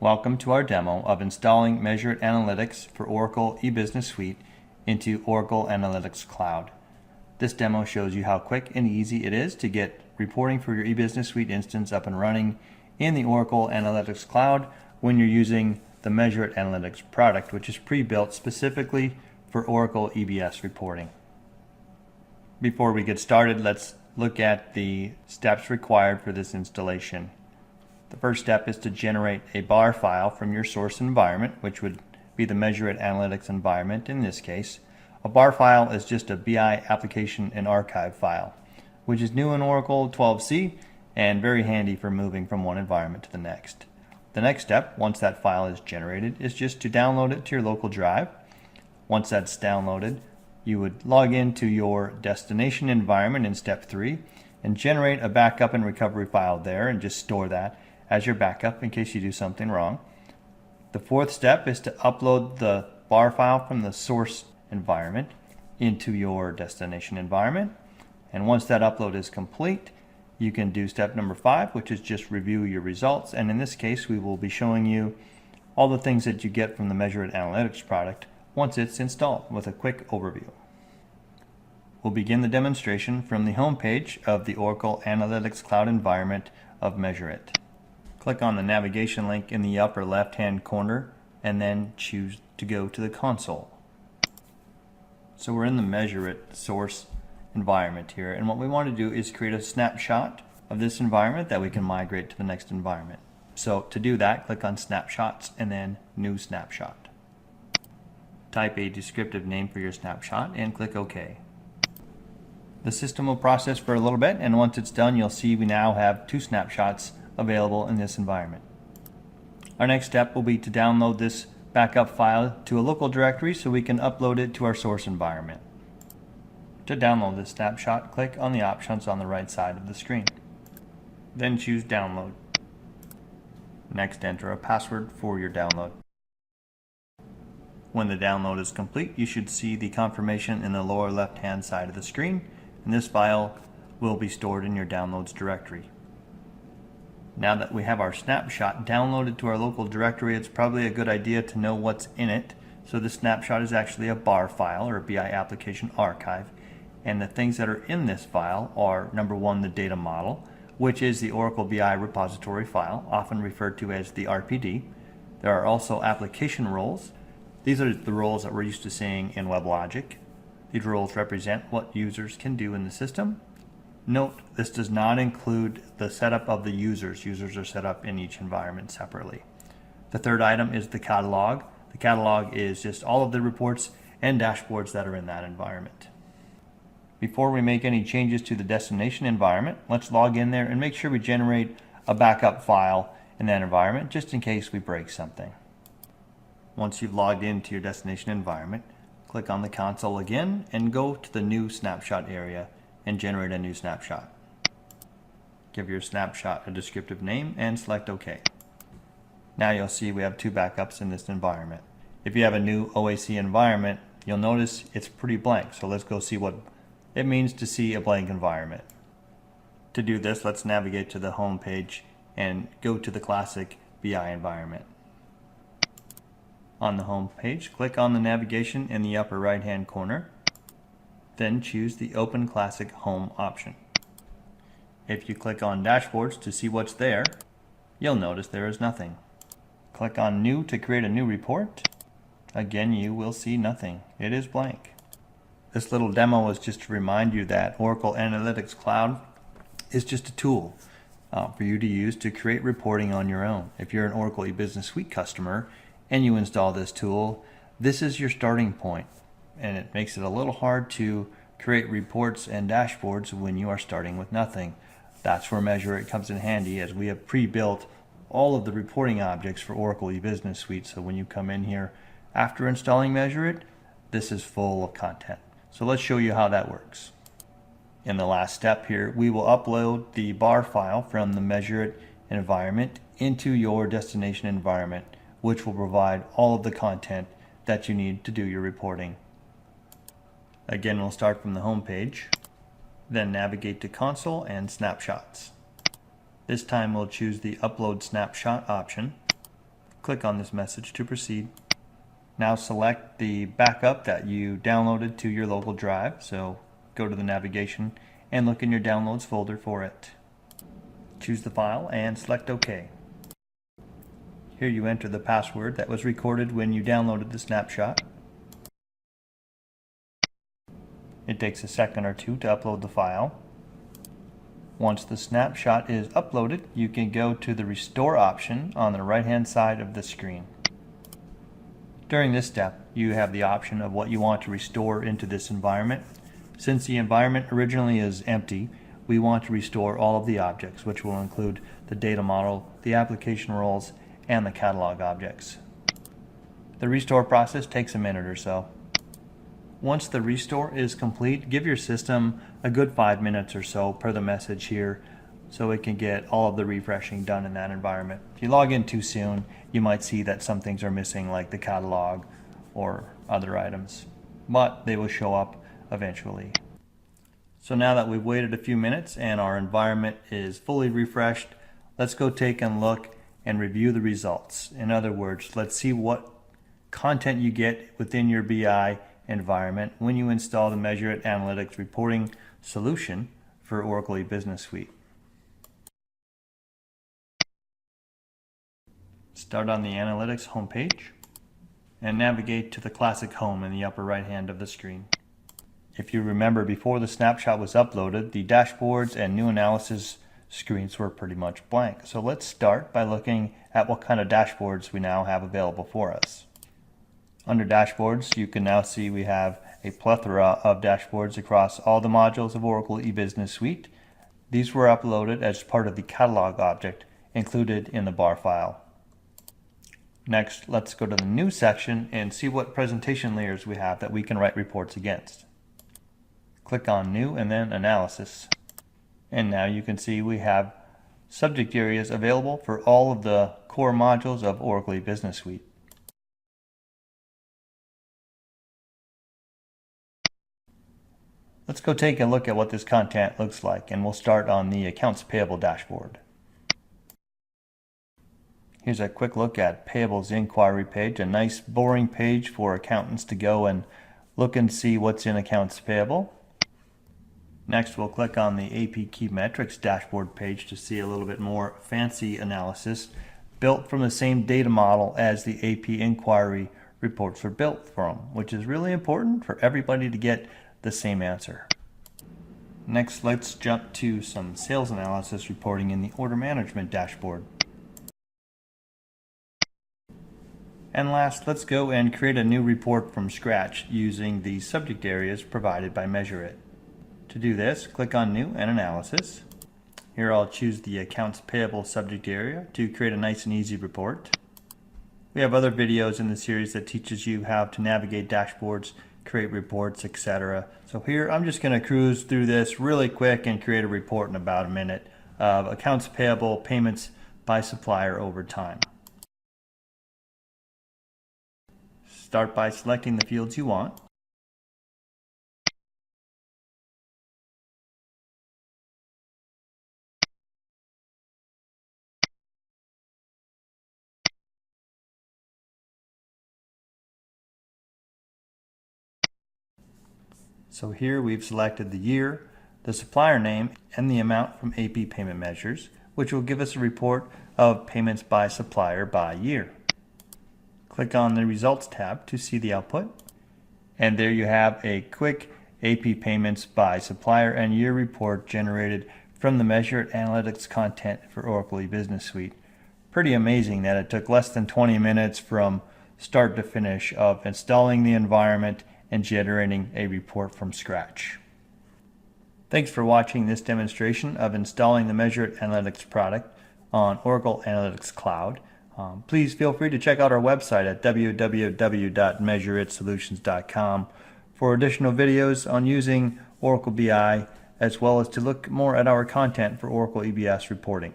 Welcome to our demo of installing MeasureIT Analytics for Oracle eBusiness Suite into Oracle Analytics Cloud. This demo shows you how quick and easy it is to get reporting for your eBusiness Suite instance up and running in the Oracle Analytics Cloud when you're using the MeasureIT Analytics product, which is pre-built specifically for Oracle EBS reporting. Before we get started, let's look at the steps required for this installation. The first step is to generate a bar file from your source environment, which would be the MeasureIT Analytics environment in this case. A bar file is just a BI application and archive file, which is new in Oracle 12c and very handy for moving from one environment to the next. The next step, once that file is generated, is just to download it to your local drive. Once that's downloaded, you would log into your destination environment in step 3 and generate a backup and recovery file there and just store that as your backup in case you do something wrong. The fourth step is to upload the bar file from the source environment into your destination environment. And once that upload is complete, you can do step number 5, which is just review your results. And in this case, we will be showing you all the things that you get from the MeasureIT Analytics product once it's installed with a quick overview. We'll begin the demonstration from the home page of the Oracle Analytics Cloud environment of MeasureIT. Click on the navigation link in the upper left-hand corner and then choose to go to the console. So we're in the MeasureIT source environment here, and what we want to do is create a snapshot of this environment that we can migrate to the next environment. So to do that, click on Snapshots and then New Snapshot. Type a descriptive name for your snapshot and click OK. The system will process for a little bit, and once it's done, you'll see we now have 2 snapshots available in this environment. Our next step will be to download this backup file to a local directory so we can upload it to our source environment. To download this snapshot, click on the options on the right side of the screen. Then choose Download. Next, enter a password for your download. When the download is complete, you should see the confirmation in the lower left-hand side of the screen, and this file will be stored in your Downloads directory. Now that we have our snapshot downloaded to our local directory, it's probably a good idea to know what's in it. So the snapshot is actually a bar file or a BI application archive. And the things that are in this file are, number 1, the data model, which is the Oracle BI repository file, often referred to as the RPD. There are also application roles. These are the roles that we're used to seeing in WebLogic. These roles represent what users can do in the system. Note, this does not include the setup of the users. Users are set up in each environment separately. The third item is the catalog. The catalog is just all of the reports and dashboards that are in that environment. Before we make any changes to the destination environment, let's log in there and make sure we generate a backup file in that environment just in case we break something. Once you've logged into your destination environment, click on the console again and go to the New Snapshot area and generate a new snapshot. Give your snapshot a descriptive name and select OK. Now you'll see we have 2 backups in this environment. If you have a new OAC environment, you'll notice it's pretty blank. So let's go see what it means to see a blank environment. To do this, let's navigate to the home page and go to the classic BI environment. On the home page, click on the navigation in the upper right hand corner. Then choose the Open Classic Home option. If you click on Dashboards to see what's there, you'll notice there is nothing. Click on New to create a new report. Again, you will see nothing. It is blank. This little demo is just to remind you that Oracle Analytics Cloud is just a tool for you to use to create reporting on your own. If you're an Oracle eBusiness Suite customer and you install this tool, this is your starting point. And it makes it a little hard to create reports and dashboards when you are starting with nothing. That's where MeasureIT comes in handy, as we have pre-built all of the reporting objects for Oracle eBusiness Suite. So when you come in here after installing MeasureIT, this is full of content. So let's show you how that works. In the last step here, we will upload the bar file from the MeasureIT environment into your destination environment, which will provide all of the content that you need to do your reporting. Again, we'll start from the home page, then navigate to Console and Snapshots. This time we'll choose the Upload Snapshot option. Click on this message to proceed. Now select the backup that you downloaded to your local drive. So go to the navigation and look in your downloads folder for it. Choose the file and select OK. Here you enter the password that was recorded when you downloaded the snapshot. It takes a second or two to upload the file. Once the snapshot is uploaded, you can go to the Restore option on the right-hand side of the screen. During this step, you have the option of what you want to restore into this environment. Since the environment originally is empty, we want to restore all of the objects, which will include the data model, the application roles, and the catalog objects. The restore process takes a minute or so. Once the restore is complete, give your system a good 5 minutes or so per the message here so it can get all of the refreshing done in that environment. If you log in too soon, you might see that some things are missing, like the catalog or other items, but they will show up eventually. So now that we've waited a few minutes and our environment is fully refreshed, let's go take a look and review the results. In other words, let's see what content you get within your BI environment when you install the MeasureIT Analytics reporting solution for Oracle E-Business Suite. Start on the Analytics homepage and navigate to the classic home in the upper right hand of the screen. If you remember, before the snapshot was uploaded, the dashboards and new analysis screens were pretty much blank. So let's start by looking at what kind of dashboards we now have available for us. Under dashboards, you can now see we have a plethora of dashboards across all the modules of Oracle E-Business Suite. These were uploaded as part of the catalog object included in the bar file. Next, let's go to the new section and see what presentation layers we have that we can write reports against. Click on New and then Analysis. And now you can see we have subject areas available for all of the core modules of Oracle E-Business Suite. Let's go take a look at what this content looks like, and we'll start on the Accounts Payable dashboard. Here's a quick look at Payables Inquiry page, a nice boring page for accountants to go and look and see what's in Accounts Payable. Next, we'll click on the AP Key Metrics dashboard page to see a little bit more fancy analysis built from the same data model as the AP Inquiry reports were built from, which is really important for everybody to get the same answer. Next, let's jump to some sales analysis reporting in the Order Management dashboard. And last, let's go and create a new report from scratch using the subject areas provided by MeasureIT. To do this, click on New and Analysis. Here I'll choose the Accounts Payable subject area to create a nice and easy report. We have other videos in the series that teaches you how to navigate dashboards, create reports, etc. So here I'm just going to cruise through this really quick and create a report in about a minute of accounts payable payments by supplier over time. Start by selecting the fields you want. So here we've selected the year, the supplier name, and the amount from AP Payment Measures, which will give us a report of payments by supplier by year. Click on the Results tab to see the output. And there you have a quick AP Payments by Supplier and Year report generated from the MeasureIT Analytics content for Oracle E-Business Suite. Pretty amazing that it took less than 20 minutes from start to finish of installing the environment and generating a report from scratch. Thanks for watching this demonstration of installing the MeasureIT Analytics product on Oracle Analytics Cloud. Please feel free to check out our website at www.measureitsolutions.com for additional videos on using Oracle BI, as well as to look more at our content for Oracle EBS reporting.